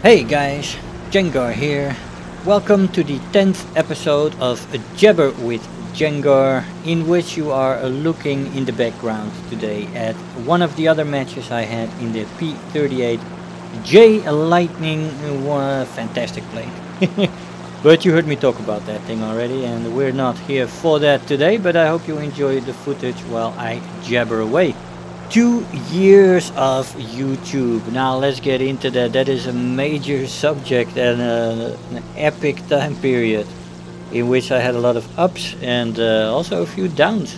Hey guys, Jengar here. Welcome to the 10th episode of A Jabber with Jengar, in which you are looking in the background today at one of the other matches I had in the P-38J Lightning. Fantastic plane. But you heard me talk about that thing already, and we're not here for that today, but I hope you enjoy the footage while I jabber away. 2 years of YouTube. Now let's get into that. That is a major subject and an epic time period in which I had a lot of ups and also a few downs.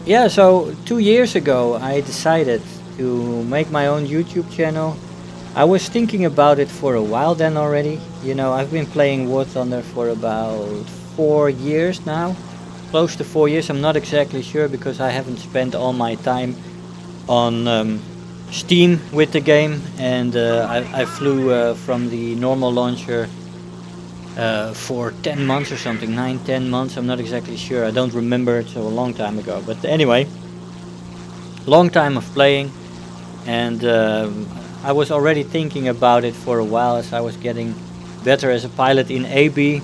Yeah, so 2 years ago I decided to make my own YouTube channel. I was thinking about it for a while then already. You know, I've been playing War Thunder for about 4 years now. Close to 4 years, I'm not exactly sure because I haven't spent all my time on Steam with the game, and I flew from the normal launcher for 10 months or something, 9-10 months, I'm not exactly sure, I don't remember, it's a long time ago, but anyway, long time of playing, and I was already thinking about it for a while as I was getting better as a pilot in AB.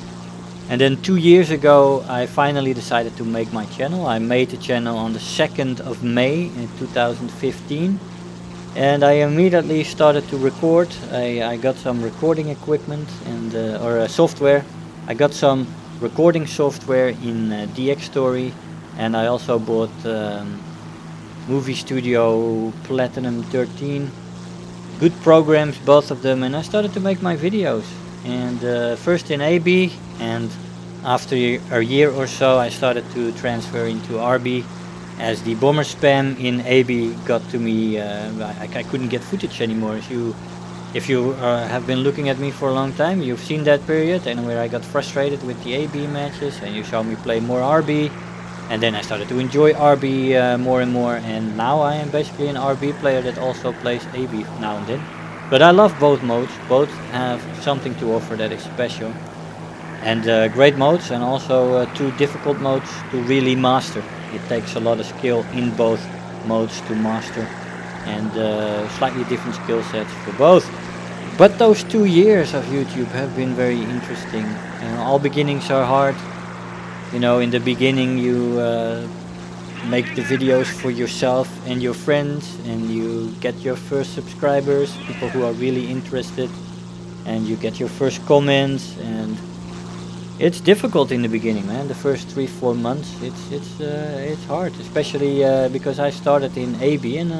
And then 2 years ago I finally decided to make my channel. I made the channel on the 2nd of May in 2015, and I immediately started to record. I got some recording equipment and or software. I got some recording software in DxStory, and I also bought Movie Studio Platinum 13. Good programs, both of them, and I started to make my videos. And first in AB, and after a year or so I started to transfer into RB as the bomber spam in AB got to me. I couldn't get footage anymore. If you have been looking at me for a long time, you've seen that period and where I got frustrated with the AB matches, and you saw me play more RB, and then I started to enjoy RB more and more, and now I am basically an RB player that also plays AB now and then. But I love both modes. Both have something to offer that is special, and great modes, and also two difficult modes to really master. It takes a lot of skill in both modes to master, and slightly different skill sets for both. But those 2 years of YouTube have been very interesting, and all beginnings are hard. You know, in the beginning you make the videos for yourself and your friends, and you get your first subscribers, people who are really interested, and you get your first comments, and it's difficult in the beginning, man. The first 3-4 months it's hard, especially because I started in AB, and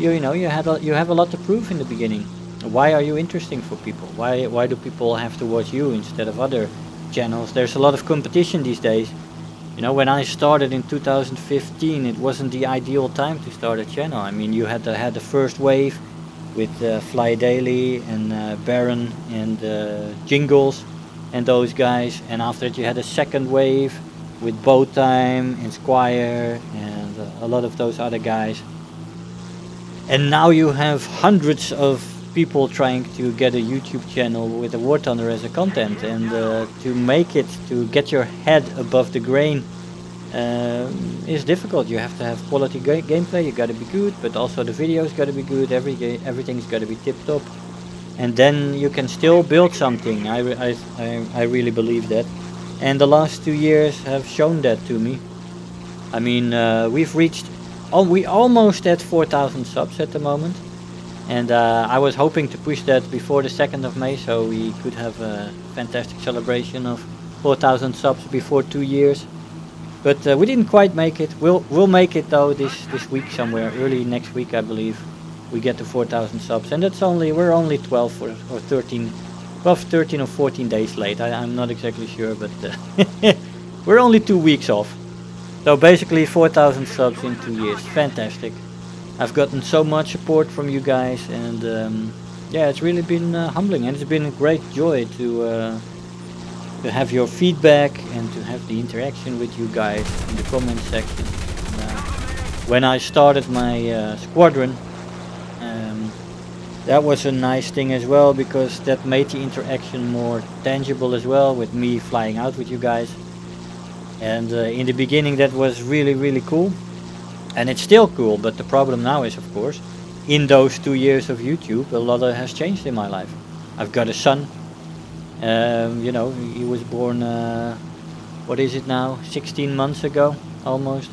you know you have a lot to prove in the beginning. Why are you interesting for people? Why do people have to watch you instead of other channels? There's a lot of competition these days. You know, when I started in 2015, it wasn't the ideal time to start a channel. I mean, you had the first wave with Fly Daily and Baron and Jingles and those guys, and after that you had a second wave with Bowtime and Squire and a lot of those other guys. And now you have hundreds of people trying to get a YouTube channel with a War Thunder as a content, and to make it, to get your head above the grain is difficult. You have to have quality gameplay, you gotta be good, but also the videos gotta be good, everything's gotta be tip top, and then you can still build something. I really believe that, and the last 2 years have shown that to me. I mean, we've reached, we almost at 4,000 subs at the moment. And I was hoping to push that before the 2nd of May, so we could have a fantastic celebration of 4,000 subs before 2 years. But we didn't quite make it. We'll make it though this week somewhere, early next week I believe. We get to 4,000 subs, and we're only 12 or 13 or 14 days late. I'm not exactly sure, but we're only 2 weeks off. So basically 4,000 subs in 2 years. Fantastic. I've gotten so much support from you guys, and yeah, it's really been humbling, and it's been a great joy to have your feedback and to have the interaction with you guys in the comment section. When I started my squadron, that was a nice thing as well, because that made the interaction more tangible as well, with me flying out with you guys. And in the beginning that was really cool. And it's still cool, but the problem now is, of course, in those 2 years of YouTube, a lot has changed in my life. I've got a son. You know, he was born, what is it now, 16 months ago, almost.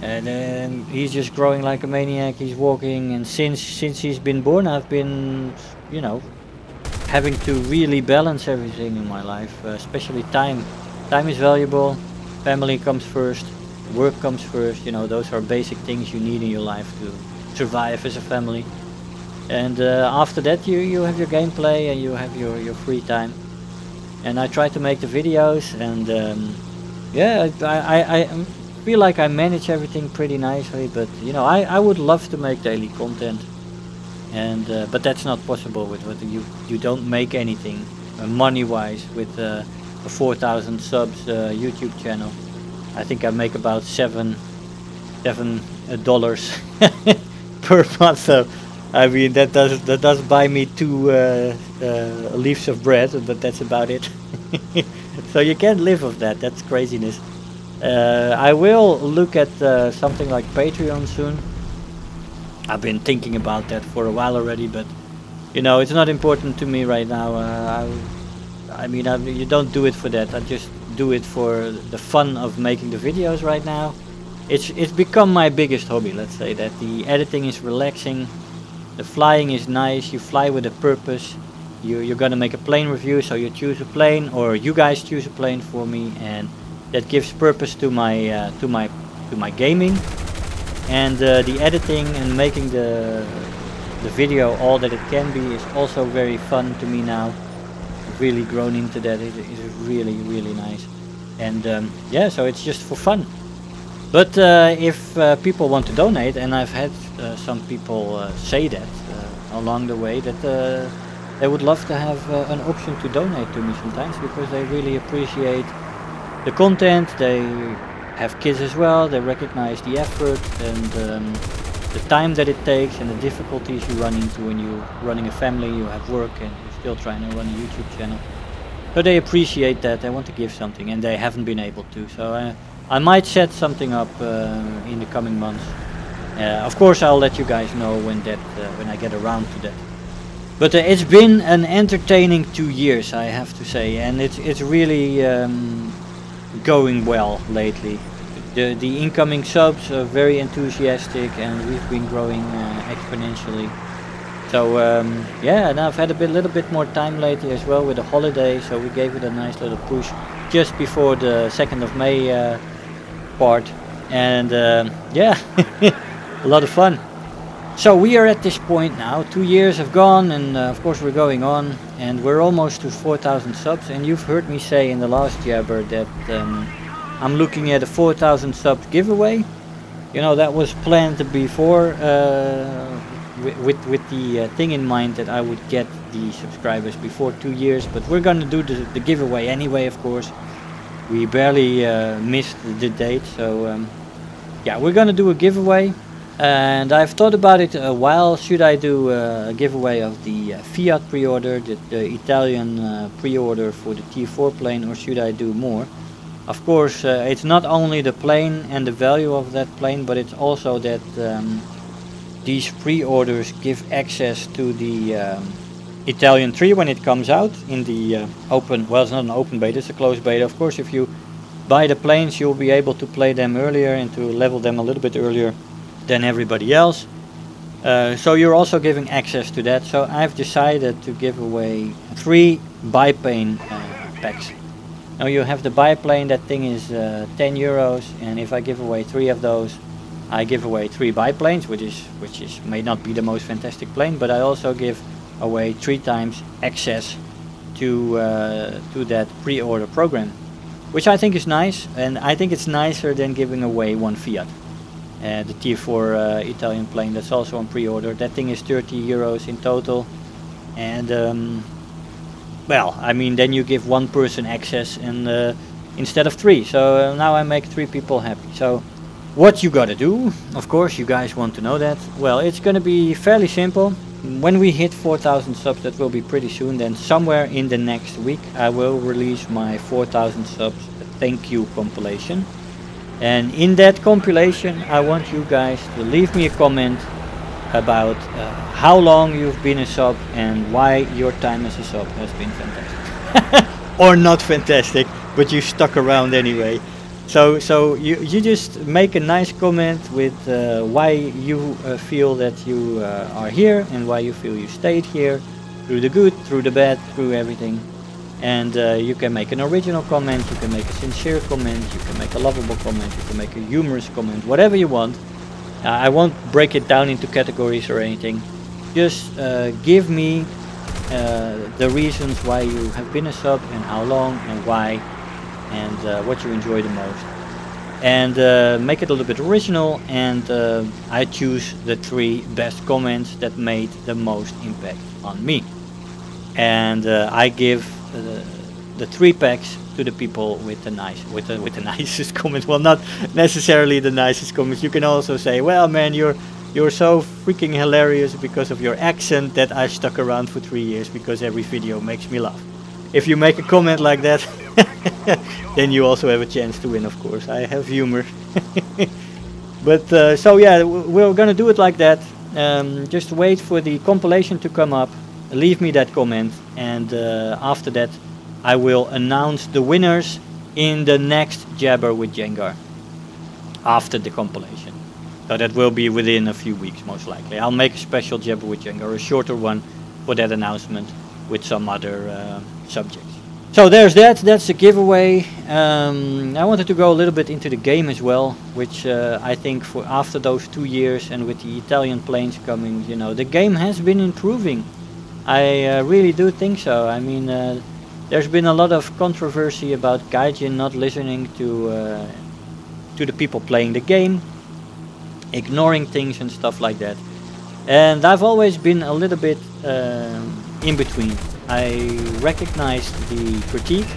And he's just growing like a maniac. He's walking, and since he's been born, I've been, you know, having to really balance everything in my life, especially time. Time is valuable. Family comes first. Work comes first. You know, those are basic things you need in your life to survive as a family. And after that, you have your gameplay and you have your free time. And I try to make the videos, and yeah, I feel like I manage everything pretty nicely. But you know, I would love to make daily content. And but that's not possible with what you don't make anything money wise with a 4,000 subs YouTube channel. I think I make about $7 per month. So I mean that does buy me 2 leaves of bread, but that's about it. So you can't live off that. That's craziness. I will look at something like Patreon soon. I've been thinking about that for a while already, but you know, it's not important to me right now. I mean, you don't do it for that. I just do it for the fun of making the videos right now. It's become my biggest hobby, let's say that. The editing is relaxing, the flying is nice, you fly with a purpose. You're gonna make a plane review, so you choose a plane, or you guys choose a plane for me, and that gives purpose to my gaming. And the editing and making the video all that it can be is also very fun to me now. I've really grown into that. It is really nice. And yeah, so it's just for fun. But if people want to donate, and I've had some people say that along the way, that they would love to have an option to donate to me sometimes, because they really appreciate the content. They have kids as well, they recognize the effort and the time that it takes and the difficulties you run into when you're running a family, you have work and you're still trying to run a YouTube channel. So they appreciate that, they want to give something, and they haven't been able to. So I might set something up in the coming months. Of course I'll let you guys know when I get around to that. But it's been an entertaining 2 years, I have to say, and it's really going well lately. The incoming subs are very enthusiastic, and we've been growing exponentially. So yeah, and I've had a little bit more time lately as well with the holiday, so we gave it a nice little push just before the 2nd of May part, and yeah, a lot of fun. So we are at this point now. 2 years have gone, and of course we're going on, and we're almost to 4,000 subs. And you've heard me say in the last Jabber that I'm looking at a 4,000 subs giveaway. You know, that was planned before with the thing in mind that I would get the subscribers before 2 years. But we're gonna do the giveaway anyway, of course. We barely missed the date, so yeah, we're gonna do a giveaway. And I've thought about it a while. Should I do a giveaway of the Fiat pre-order, the Italian pre-order for the T4 plane, or should I do more? Of course, it's not only the plane and the value of that plane, but it's also that these pre-orders give access to the Italian 3 when it comes out in the open, well, it's not an open beta, it's a closed beta. Of course, if you buy the planes, you'll be able to play them earlier and to level them a little bit earlier than everybody else. So you're also giving access to that. So I've decided to give away 3 biplane packs. Now you have the biplane, that thing is 10 euros, and if I give away 3 of those, I give away 3 biplanes, which is may not be the most fantastic plane, but I also give away 3 times access to that pre-order program, which I think is nice, and I think it's nicer than giving away 1 Fiat. The Tier 4 Italian plane, that's also on pre-order. That thing is 30 euros in total, and well, I mean, then you give 1 person access and instead of 3, so now I make 3 people happy. So what you gotta do, of course you guys want to know that, well, it's gonna be fairly simple. When we hit 4,000 subs, that will be pretty soon, then somewhere in the next week I will release my 4,000 subs thank you compilation. And in that compilation I want you guys to leave me a comment about how long you've been a sub and why your time as a sub has been fantastic. Or not fantastic, but you stuck around anyway. So you just make a nice comment with why you feel that you are here and why you feel you stayed here, through the good, through the bad, through everything. And you can make an original comment, you can make a sincere comment, you can make a lovable comment, you can make a humorous comment, whatever you want. I won't break it down into categories or anything. Just give me the reasons why you have been a sub and how long and why, and what you enjoy the most. And make it a little bit original, and I choose the 3 best comments that made the most impact on me. And I give the 3 packs to the people with the nicest comments. Well, not necessarily the nicest comments. You can also say, well man, you're so freaking hilarious because of your accent that I stuck around for 3 years because every video makes me laugh. If you make a comment like that, then you also have a chance to win, of course. I have humor. But so yeah, we're gonna do it like that. Just wait for the compilation to come up, leave me that comment, and after that I will announce the winners in the next Jabber with Jengar after the compilation. So that will be within a few weeks, most likely. I'll make a special Jabber with Jengar, a shorter one, for that announcement with some other subjects. So there's that, that's a giveaway. I wanted to go a little bit into the game as well, which I think for after those 2 years and with the Italian planes coming, you know, the game has been improving. I really do think so. I mean, there's been a lot of controversy about Gaijin not listening to the people playing the game, ignoring things and stuff like that. And I've always been a little bit in between. I recognized the critique,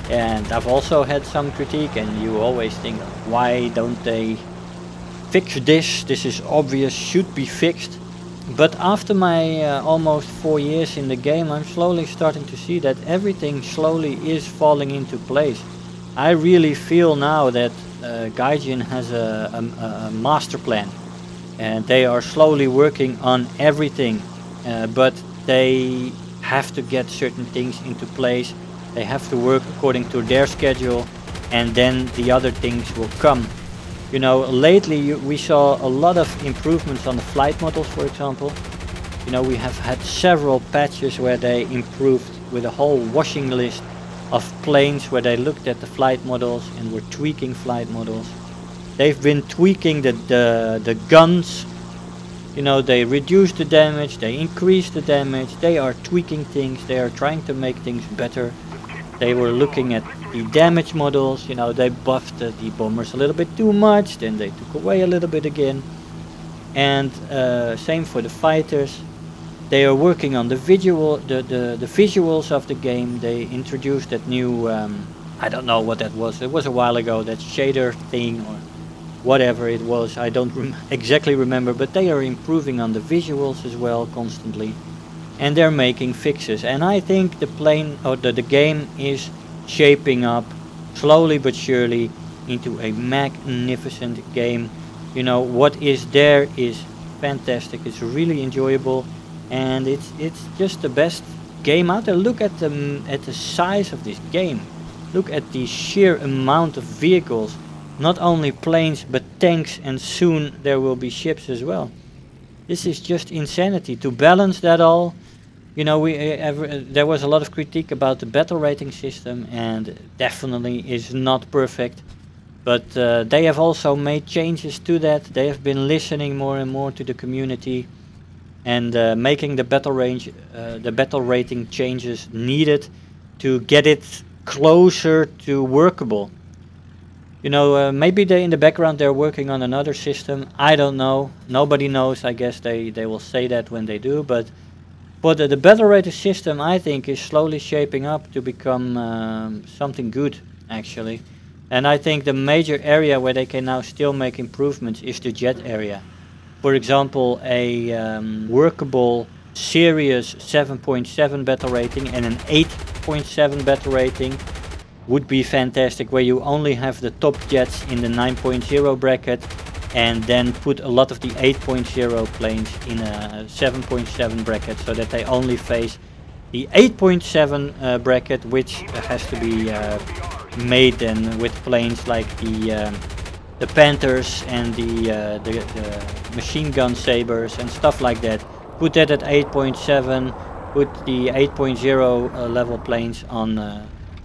and I've also had some critique, and you always think, why don't they fix this? This is obvious, should be fixed. But after my almost 4 years in the game, I'm slowly starting to see that everything slowly is falling into place. I really feel now that Gaijin has a master plan, and they are slowly working on everything, but they have to get certain things into place. They have to work according to their schedule, and then the other things will come. You know, lately we saw a lot of improvements on the flight models, for example. You know, we have had several patches where they improved with a whole washing list of planes where they looked at the flight models and were tweaking flight models. They've been tweaking the guns. You know, they reduce the damage, they increase the damage, they are tweaking things, they are trying to make things better. They were looking at the damage models, you know, they buffed the bombers a little bit too much, then they took away a little bit again. And same for the fighters. They are working on the visuals of the game. They introduced that new, I don't know what that was, it was a while ago, that shader thing or whatever it was, I don't exactly remember, but they are improving on the visuals as well constantly, and they're making fixes. And I think the plane or the game is shaping up slowly but surely into a magnificent game. You know, what is there is fantastic, it's really enjoyable, and it's just the best game out there. Look at the size of this game, look at the sheer amount of vehicles. Not only planes, but tanks, and soon there will be ships as well. This is just insanity. To balance that all, you know, there was a lot of critique about the battle rating system, and definitely is not perfect. But they have also made changes to that. They have been listening more and more to the community, and making the battle rating changes needed to get it closer to workable. You know, maybe in the background they're working on another system. I don't know. Nobody knows. I guess they will say that when they do. But the battle rating system, I think, is slowly shaping up to become something good, actually. And I think the major area where they can now still make improvements is the jet area. For example, a workable, serious 7.7 battle rating and an 8.7 battle rating would be fantastic, where you only have the top jets in the 9.0 bracket and then put a lot of the 8.0 planes in a 7.7 bracket, so that they only face the 8.7 bracket, which has to be made then with planes like the Panthers and the machine gun sabers and stuff like that. Put that at 8.7, put the 8.0 level planes on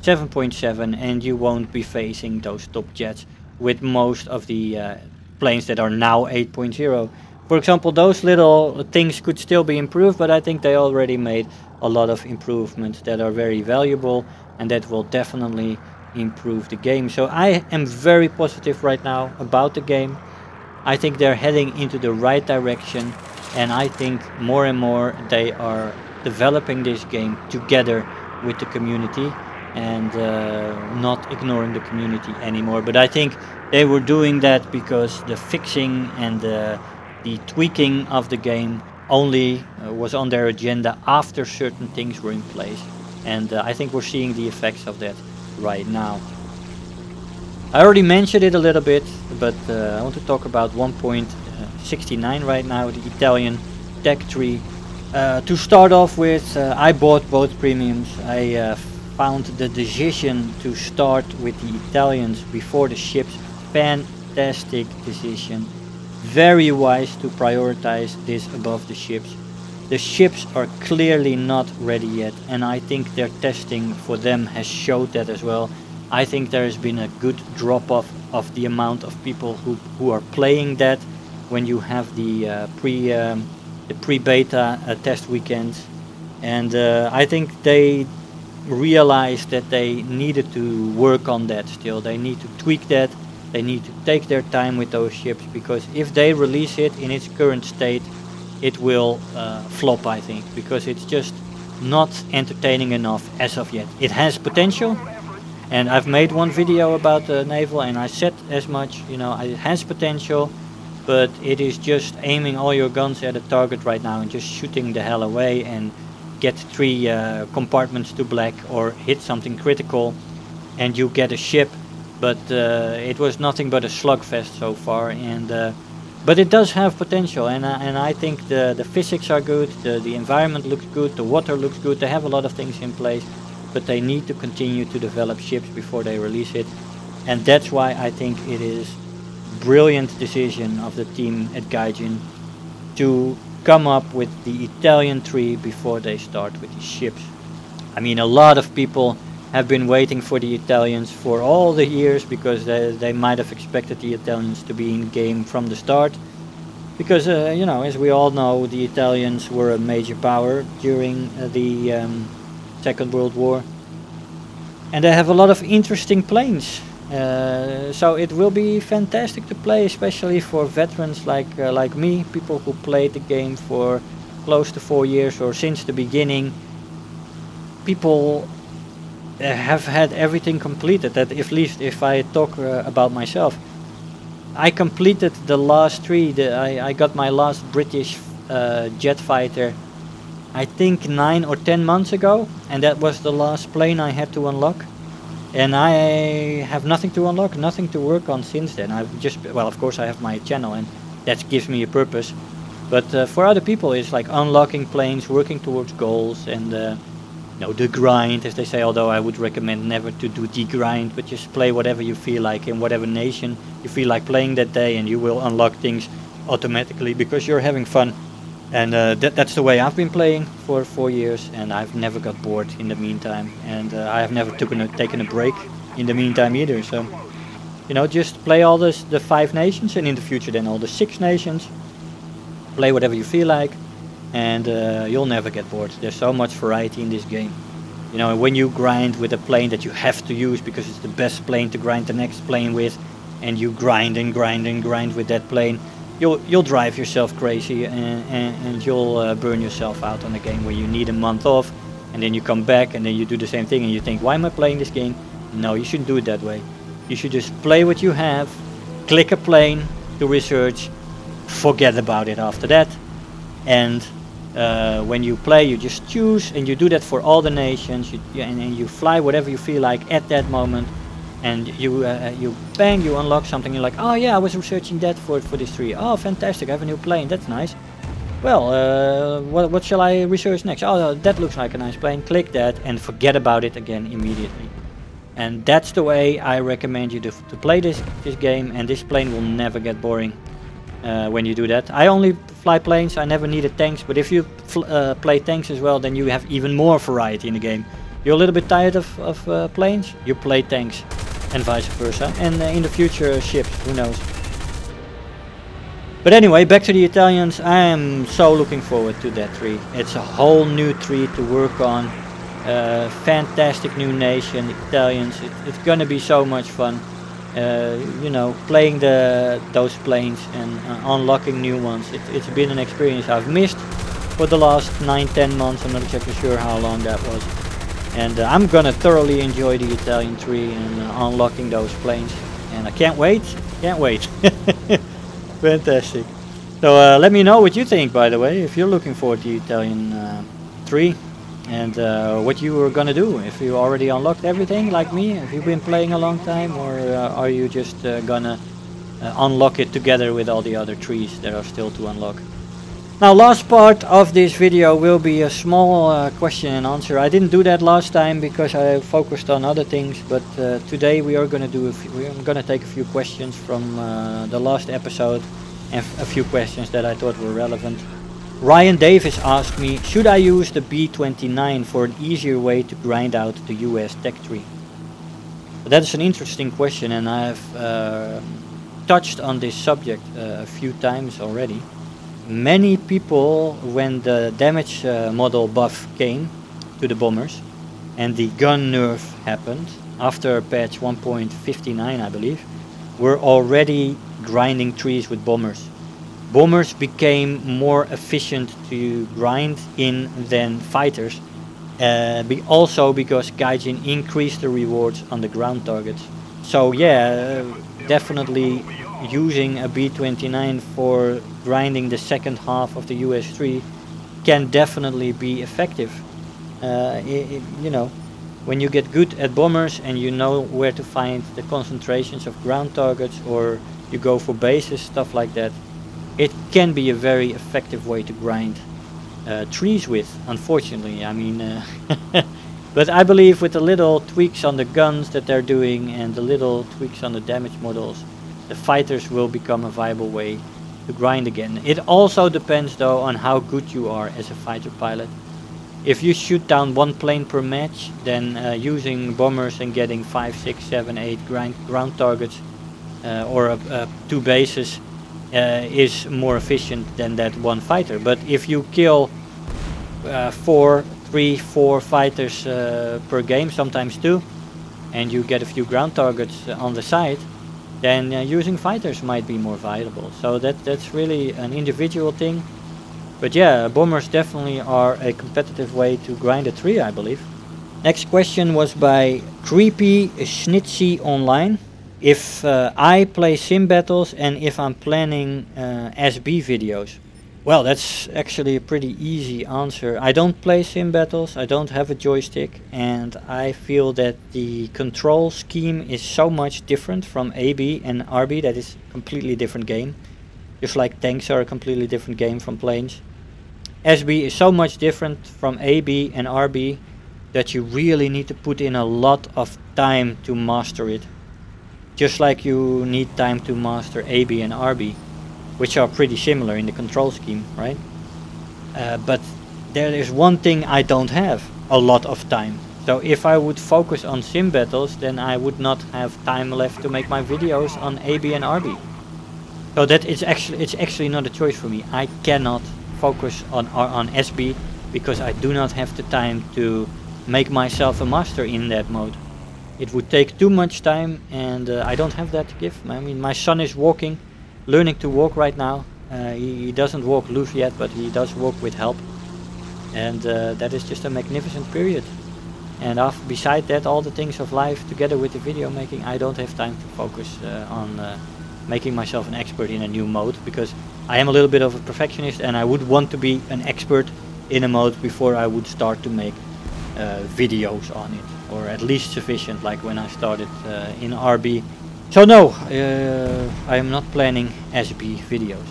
7.7, and you won't be facing those top jets with most of the planes that are now 8.0. For example, those little things could still be improved, but I think they already made a lot of improvements that are very valuable and that will definitely improve the game. So I am very positive right now about the game. I think they're heading into the right direction, and I think more and more they are developing this game together with the community and not ignoring the community anymore. But I think they were doing that because the fixing and the tweaking of the game only was on their agenda after certain things were in place, and I think we're seeing the effects of that right now. I already mentioned it a little bit, but I want to talk about 1.69 right now, the Italian Tech tree. To start off with, I bought both premiums. I found the decision to start with the Italians before the ships fantastic decision. Very wise to prioritize this above the ships. The ships are clearly not ready yet, and I think their testing for them has showed that as well. I think there has been a good drop-off of the amount of people who are playing that when you have the pre-beta test weekends, and I think they realized that they needed to work on that still. They need to tweak that. They need to take their time with those ships, because if they release it in its current state, it will flop, I think, because it's just not entertaining enough as of yet. It has potential, and I've made one video about the naval, and I said as much, you know, it has potential, but it is just aiming all your guns at a target right now and just shooting the hell away and get 3 compartments to black or hit something critical and you get a ship. But it was nothing but a slugfest so far, and but it does have potential, and I think the physics are good, the environment looks good, the water looks good. They have a lot of things in place, but they need to continue to develop ships before they release it, and that's why I think it is brilliant decision of the team at Gaijin to come up with the Italian tree before they start with the ships. I mean, a lot of people have been waiting for the Italians for all the years, because they might have expected the Italians to be in game from the start, because you know, as we all know, the Italians were a major power during the Second World War, and they have a lot of interesting planes, so it will be fantastic to play, especially for veterans like me, people who played the game for close to 4 years or since the beginning. People have had everything completed. That, at least if I talk about myself, I completed the last 3. I got my last British jet fighter, I think 9 or 10 months ago, and that was the last plane I had to unlock, and I have nothing to unlock, nothing to work on since then. I've just, well, of course I have my channel, and that gives me a purpose, but for other people it's like unlocking planes, working towards goals, and know, the grind, as they say, although I would recommend never to do the grind, but just play whatever you feel like in whatever nation you feel like playing that day, and you will unlock things automatically because you're having fun. And that's the way I've been playing for 4 years, and I've never got bored in the meantime, and I have never taken a break in the meantime either. So, you know, just play all the 5 nations, and in the future then all the 6 nations. Play whatever you feel like, and you'll never get bored. There's so much variety in this game. You know, when you grind with a plane that you have to use because it's the best plane to grind the next plane with, and you grind and grind and grind with that plane, you'll drive yourself crazy, and you'll burn yourself out on a game where you need a month off, and then you come back and then you do the same thing and you think, why am I playing this game? No, you shouldn't do it that way. You should just play what you have, click a plane to research, forget about it after that, and when you play, you just choose, and you do that for all the nations, and you fly whatever you feel like at that moment, and you bang, you unlock something. You're like, oh yeah, I was researching that for this tree. Oh, fantastic! I have a new plane. That's nice. Well, what shall I research next? Oh, that looks like a nice plane. Click that and forget about it again immediately. And that's the way I recommend you to play this game, and this plane will never get boring when you do that. I only fly planes, I never needed tanks, but if you play tanks as well, then you have even more variety in the game. You're a little bit tired of planes, you play tanks, and vice versa. And in the future ships, who knows. But anyway, back to the Italians. I am so looking forward to that tree. It's a whole new tree to work on. Fantastic new nation, Italians. It's gonna be so much fun. You know, playing those planes and unlocking new ones. It's been an experience I've missed for the last 9-10 months. I'm not exactly sure how long that was. And I'm gonna thoroughly enjoy the Italian tree and unlocking those planes. And I can't wait. Can't wait. Fantastic. So let me know what you think, by the way, if you're looking forward to the Italian tree. And what you were gonna do, if you already unlocked everything like me. Have you been playing a long time, or are you just gonna unlock it together with all the other trees that are still to unlock? Now, last part of this video will be a small question and answer. I didn't do that last time because I focused on other things, but today we are gonna do I'm gonna take a few questions from the last episode and a few questions that I thought were relevant. Ryan Davis asked me, should I use the B-29 for an easier way to grind out the US tech tree? That's an interesting question, and I've touched on this subject a few times already. Many people, when the damage model buff came to the bombers and the gun nerf happened after patch 1.59, I believe, were already grinding trees with bombers. Bombers became more efficient to grind in than fighters, also because Gaijin increased the rewards on the ground targets. So yeah, definitely using a B-29 for grinding the second half of the US-3 can definitely be effective. You know, when you get good at bombers and you know where to find the concentrations of ground targets, or you go for bases, stuff like that, it can be a very effective way to grind trees with, unfortunately. I mean, but I believe with the little tweaks on the guns that they're doing and the little tweaks on the damage models, the fighters will become a viable way to grind again. It also depends though on how good you are as a fighter pilot. If you shoot down one plane per match, then using bombers and getting 5, 6, 7, 8 ground targets or 2 bases is more efficient than that one fighter. But if you kill 3, 4 fighters per game, sometimes 2, and you get a few ground targets on the side, then using fighters might be more viable. So that's really an individual thing. But yeah, bombers definitely are a competitive way to grind a tree, I believe. Next question was by Creepy Schnitzy Online. If I play sim battles and if I'm planning SB videos. Well, that's actually a pretty easy answer. I don't play sim battles, I don't have a joystick, and I feel that the control scheme is so much different from AB and RB. That is a completely different game. Just like tanks are a completely different game from planes. SB is so much different from AB and RB that you really need to put in a lot of time to master it. Just like you need time to master AB and RB, which are pretty similar in the control scheme, right? But there is one thing I don't have: a lot of time. So if I would focus on sim battles, then I would not have time left to make my videos on AB and RB. So that it's actually not a choice for me. I cannot focus on SB because I do not have the time to make myself a master in that mode. It would take too much time, and I don't have that to give. I mean, my son is learning to walk right now. He doesn't walk loose yet, but he does walk with help. And that is just a magnificent period. And beside that, all the things of life together with the video making, I don't have time to focus on making myself an expert in a new mode, because I am a little bit of a perfectionist and I would want to be an expert in a mode before I would start to make videos on it, or at least sufficient, like when I started in RB. So no, I am not planning SB videos.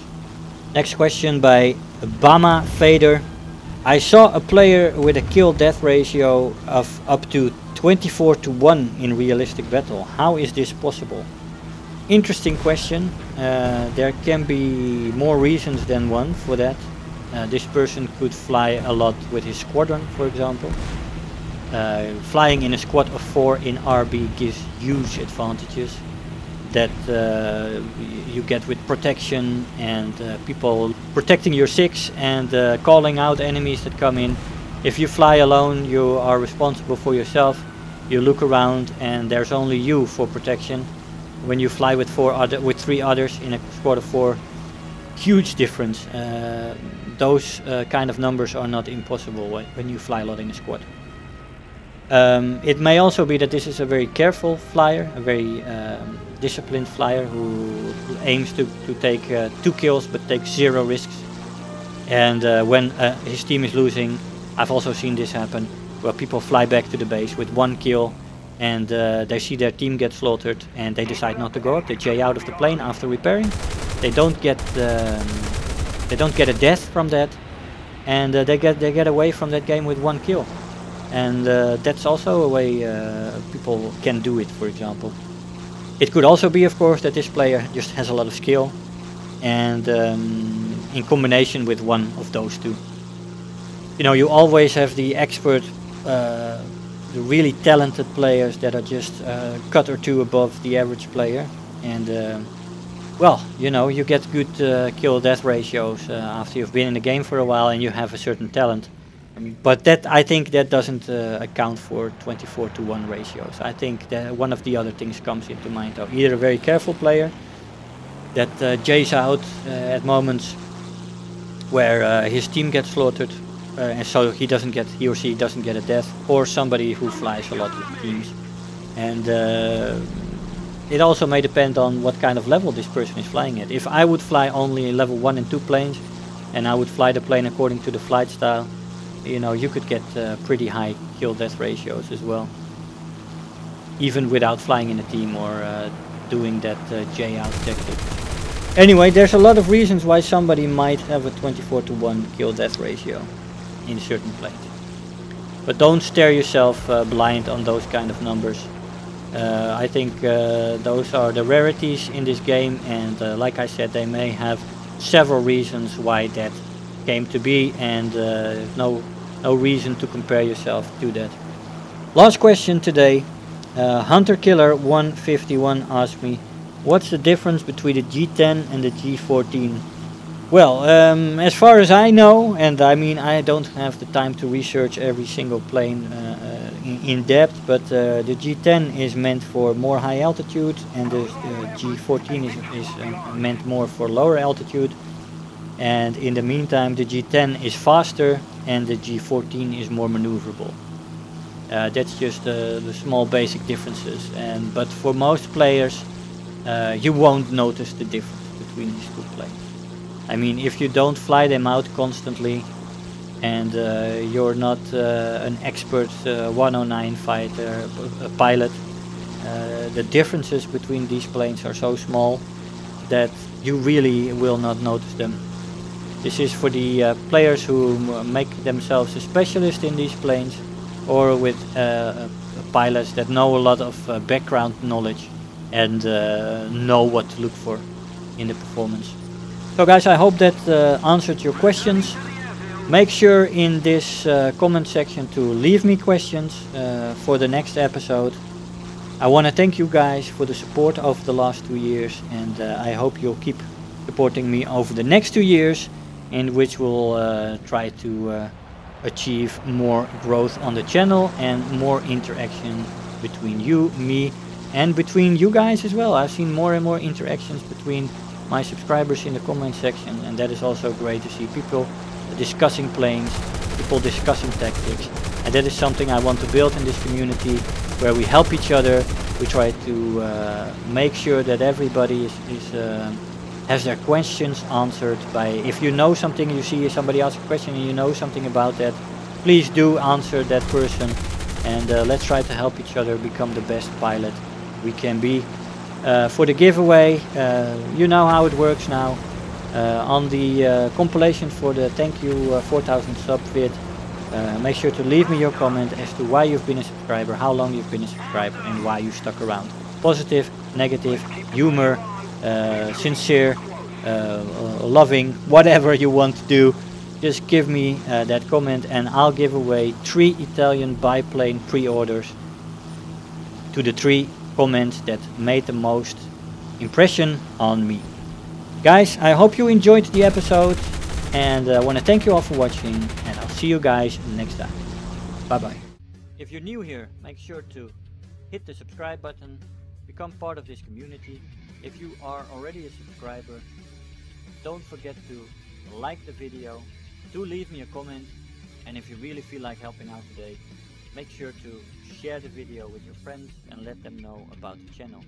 Next question by Bama Fader. I saw a player with a kill-death ratio of up to 24:1 in realistic battle. How is this possible? Interesting question. There can be more reasons than one for that. This person could fly a lot with his squadron, for example. Flying in a squad of 4 in RB gives huge advantages that you get with protection and people protecting your 6 and calling out enemies that come in. If you fly alone, you are responsible for yourself. You look around and there's only you for protection. When you fly with 3 others in a squad of 4, huge difference. Those kind of numbers are not impossible when you fly a lot in a squad. It may also be that this is a very careful flyer, a very disciplined flyer who aims to take 2 kills but takes 0 risks. And when his team is losing, I've also seen this happen, where people fly back to the base with 1 kill and they see their team get slaughtered and they decide not to go up. They J out of the plane after repairing. They don't get a death from that, and they get away from that game with 1 kill. And that's also a way people can do it, for example. It could also be, of course, that this player just has a lot of skill, and in combination with one of those two. You know, you always have the expert, the really talented players that are just a cut or 2 above the average player, and well, you know, you get good kill-death ratios after you've been in the game for a while and you have a certain talent. But that, I think that doesn't account for 24:1 ratios. I think that one of the other things comes into mind, though. Either a very careful player that J's out at moments where his team gets slaughtered, and so he or she doesn't get a death, or somebody who flies a lot with teams. And it also may depend on what kind of level this person is flying at. If I would fly only level 1 and 2 planes, and I would fly the plane according to the flight style, you know, you could get pretty high kill-death ratios as well, even without flying in a team or doing that J-out tactic. Anyway, there's a lot of reasons why somebody might have a 24:1 kill-death ratio in certain planes. But don't stare yourself blind on those kind of numbers. I think those are the rarities in this game, and like I said, they may have several reasons why that came to be, and no reason to compare yourself to that. Last question today. Hunter Killer 151 asked me, what's the difference between the G10 and the G14? Well, as far as I know, and I mean, I don't have the time to research every single plane in depth, but the G10 is meant for more high altitude, and the G14 is meant more for lower altitude. And in the meantime, the G10 is faster and the G14 is more maneuverable. That's just the small basic differences. But for most players, you won't notice the difference between these two planes. I mean, if you don't fly them out constantly, and you're not an expert 109 fighter, a pilot, the differences between these planes are so small that you really will not notice them. This is for the players who make themselves a specialist in these planes, or with pilots that know a lot of background knowledge and know what to look for in the performance. So guys, I hope that answered your questions. Make sure in this comment section to leave me questions for the next episode. I want to thank you guys for the support over the last 2 years, and I hope you'll keep supporting me over the next 2 years, in which we'll try to achieve more growth on the channel and more interaction between you, me, and between you guys as well. I've seen more and more interactions between my subscribers in the comment section, and that is also great to see people discussing planes, people discussing tactics, and that is something I want to build in this community, where we help each other. We try to make sure that everybody has their questions answered. By, if you know something, you see somebody ask a question and you know something about that, please do answer that person, and let's try to help each other become the best pilot we can be. For the giveaway, you know how it works now. On the compilation for the thank you 4000 sub vid, make sure to leave me your comment as to why you've been a subscriber, how long you've been a subscriber, and why you stuck around. Positive, negative, humor, sincere, loving, whatever you want to do, just give me that comment, and I'll give away 3 Italian biplane pre-orders to the 3 comments that made the most impression on me. Guys, I hope you enjoyed the episode, and I want to thank you all for watching, and I'll see you guys next time. Bye bye. If you're new here, make sure to hit the subscribe button, become part of this community. If you are already a subscriber, don't forget to like the video, do leave me a comment, and if you really feel like helping out today, make sure to share the video with your friends and let them know about the channel.